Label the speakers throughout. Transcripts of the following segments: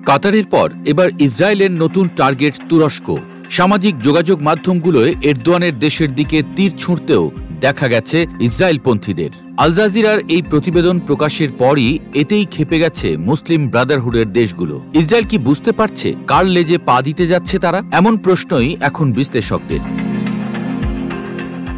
Speaker 1: কাতারের পর এবার ইসরায়েলের নতুন টার্গেট তুরস্ক। সামাজিক যোগাযোগ মাধ্যমগুলোয় এরদোয়ানের দেশের দিকে তীর ছুঁড়তেও দেখা গেছে ইসরায়েলপন্থীদের। আল জাজিরার এই প্রতিবেদন প্রকাশের পরই এতেই ক্ষেপে গেছে মুসলিম ব্রাদারহুডের দেশগুলো। ইসরায়েল কি বুঝতে পারছে কার লেজে পা দিতে যাচ্ছে তারা? এমন প্রশ্নই এখন বিশ্লেষকদের।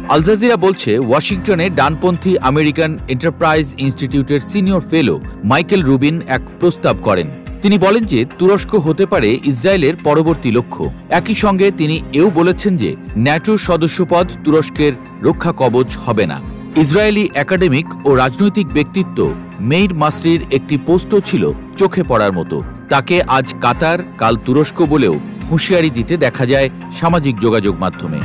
Speaker 1: আল জাজিরা বলছে, ওয়াশিংটনে ডানপন্থী আমেরিকান এন্টারপ্রাইজ ইনস্টিটিউটের সিনিয়র ফেলো মাইকেল রুবিন এক প্রস্তাব করেন। তিনি বলেন যে তুরস্ক হতে পারে ইসরায়েলের পরবর্তী লক্ষ্য। একই সঙ্গে তিনি এও বলেছেন যে ন্যাটোর সদস্যপদ তুরস্কের রক্ষা কবচ হবে না। ইসরায়েলি একাডেমিক ও রাজনৈতিক ব্যক্তিত্ব মেইর মাসরির একটি পোস্টও ছিল চোখে পড়ার মতো। তাকে আজ কাতার, কাল তুরস্ক বলেও হুঁশিয়ারি দিতে দেখা যায় সামাজিক যোগাযোগ মাধ্যমে।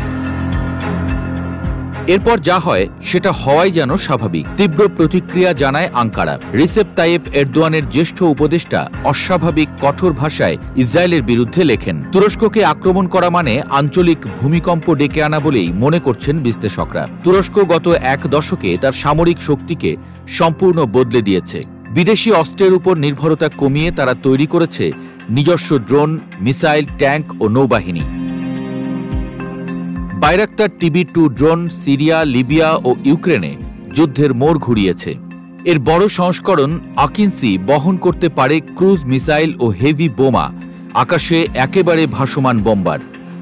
Speaker 1: এরপর যা হয় সেটা হওয়াই যেন স্বাভাবিক। তীব্র প্রতিক্রিয়া জানায় আঙ্কারা। রিসেপ তাইয়েপ এরদোয়ানের জ্যেষ্ঠ উপদেষ্টা অস্বাভাবিক কঠোর ভাষায় ইসরায়েলের বিরুদ্ধে লেখেন। তুরস্ককে আক্রমণ করা মানে আঞ্চলিক ভূমিকম্প ডেকে আনা বলেই মনে করছেন বিশ্লেষকরা। তুরস্ক গত এক দশকে তার সামরিক শক্তিকে সম্পূর্ণ বদলে দিয়েছে। বিদেশি অস্ত্রের উপর নির্ভরতা কমিয়ে তারা তৈরি করেছে নিজস্ব ড্রোন, মিসাইল, ট্যাঙ্ক ও নৌবাহিনী। Bayraktar TB2 drone Syria, Libya ও ইউক্রেনে যুদ্ধের মোড় ঘুরিয়েছে। এর বড় সংস্করণ আকিন্সি বহন করতে পারে ক্রুজ মিসাইল ও হেভি বোমা, আকাশে একেবারে ভাসমান বোম্বার।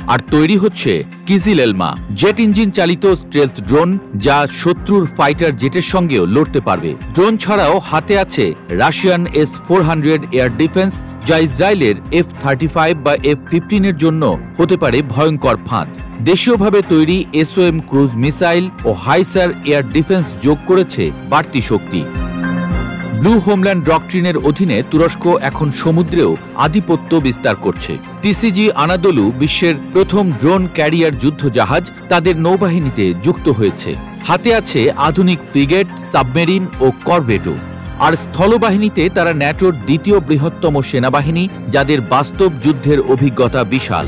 Speaker 1: আর তৈরি হচ্ছে কিজিল এলমা, জেট ইঞ্জিন চালিত স্টেলথ ড্রোন, যা শত্রুর ফাইটার জেটের সঙ্গেও লড়তে পারবে। ড্রোন ছাড়াও হাতে আছে রাশিয়ান S-400 এয়ার ডিফেন্স, যা ইসরায়েলের F-35 বা F-15 এর জন্য হতে পারে ভয়ঙ্কর ফাঁদ। দেশীয়ভাবে তৈরি SOM ক্রুজ মিসাইল ও হাইসার এয়ার ডিফেন্স যোগ করেছে বাড়তি শক্তি। ব্লু হোমল্যান্ড ডক্ট্রিনের অধীনে তুরস্ক এখন সমুদ্রেও আধিপত্য বিস্তার করছে। TCG আনাদোলু বিশ্বের প্রথম ড্রোন ক্যারিয়ার যুদ্ধজাহাজ তাদের নৌবাহিনীতে যুক্ত হয়েছে। হাতে আছে আধুনিক ফ্রিগেট, সাবমেরিন ও করভেটও। আর স্থলবাহিনীতে তারা ন্যাটোর দ্বিতীয় বৃহত্তম সেনাবাহিনী, যাদের বাস্তব যুদ্ধের অভিজ্ঞতা বিশাল।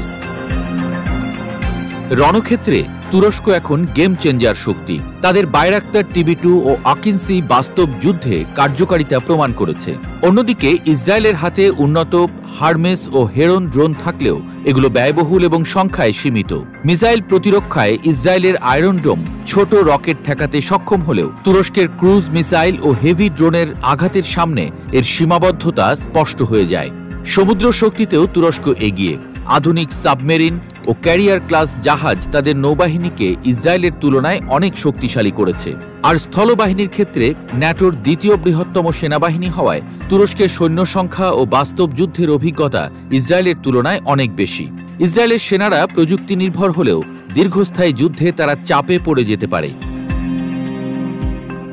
Speaker 1: রণক্ষেত্রে তুরস্ক এখন গেম চেঞ্জার শক্তি। তাদের বাইরাক্তার TB2 ও আকিন্সি বাস্তব যুদ্ধে কার্যকারিতা প্রমাণ করেছে। অন্যদিকে ইসরায়েলের হাতে উন্নত হারমেস ও হেরন ড্রোন থাকলেও এগুলো ব্যয়বহুল এবং সংখ্যায় সীমিত। মিসাইল প্রতিরক্ষায় ইসরায়েলের আয়রন ডোম ছোট রকেট ঠেকাতে সক্ষম হলেও তুরস্কের ক্রুজ মিসাইল ও হেভি ড্রোনের আঘাতের সামনে এর সীমাবদ্ধতা স্পষ্ট হয়ে যায়। সমুদ্র শক্তিতেও তুরস্ক এগিয়ে। আধুনিক সাবমেরিন ও ক্যারিয়ার ক্লাস জাহাজ তাদের নৌবাহিনীকে ইসরায়েলের তুলনায় অনেক শক্তিশালী করেছে। আর স্থলবাহিনীর ক্ষেত্রে ন্যাটোর দ্বিতীয় বৃহত্তম সেনাবাহিনী হওয়ায় তুরস্কের সৈন্য সংখ্যা ও বাস্তব যুদ্ধের অভিজ্ঞতা ইসরায়েলের তুলনায় অনেক বেশি। ইসরায়েলের সেনারা প্রযুক্তি নির্ভর হলেও দীর্ঘস্থায়ী যুদ্ধে তারা চাপে পড়ে যেতে পারে।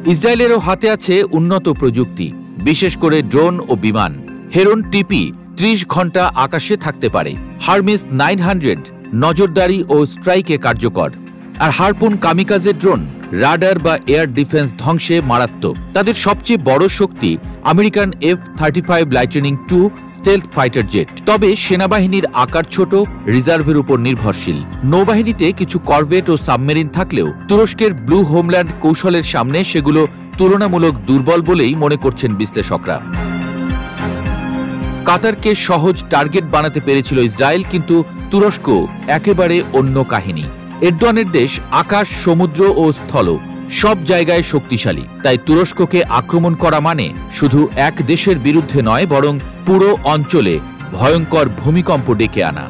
Speaker 1: ইসরায়েলেরও হাতে আছে উন্নত প্রযুক্তি, বিশেষ করে ড্রোন ও বিমান। হেরন TP 30 ঘন্টা আকাশে থাকতে পারে। হারমেস 900 নজরদারি ও স্ট্রাইকে কার্যকর। আর হারপুন কামিকাজে ড্রোন রাডার বা এয়ার ডিফেন্স ধ্বংসে মারাত্মক। তাদের সবচেয়ে বড় শক্তি American F-35 lightning II stealth fighter jet. তবে সেনাবাহিনীর আকার ছোট, রিজার্ভের উপর নির্ভরশীল। নৌবাহিনীতে কিছু করভেট ও সাবমেরিন থাকলেও তুরস্কের ব্লু হোমল্যান্ড কৌশলের সামনে সেগুলো তুলনামূলক দুর্বল বলেই মনে করছেন বিশ্লেষকরা। কাতারকে সহজ টার্গেট বানাতে পেরেছিল ইসরায়েল, কিন্তু তুরস্ক একেবারে অন্য কাহিনী। এরদোয়ানের দেশ আকাশ, সমুদ্র ও স্থল সব জায়গায় শক্তিশালী। তাই তুরস্ককে আক্রমণ করা মানে শুধু এক দেশের বিরুদ্ধে নয়, বরং পুরো অঞ্চলে ভয়ঙ্কর ভূমিকম্প ডেকে আনা।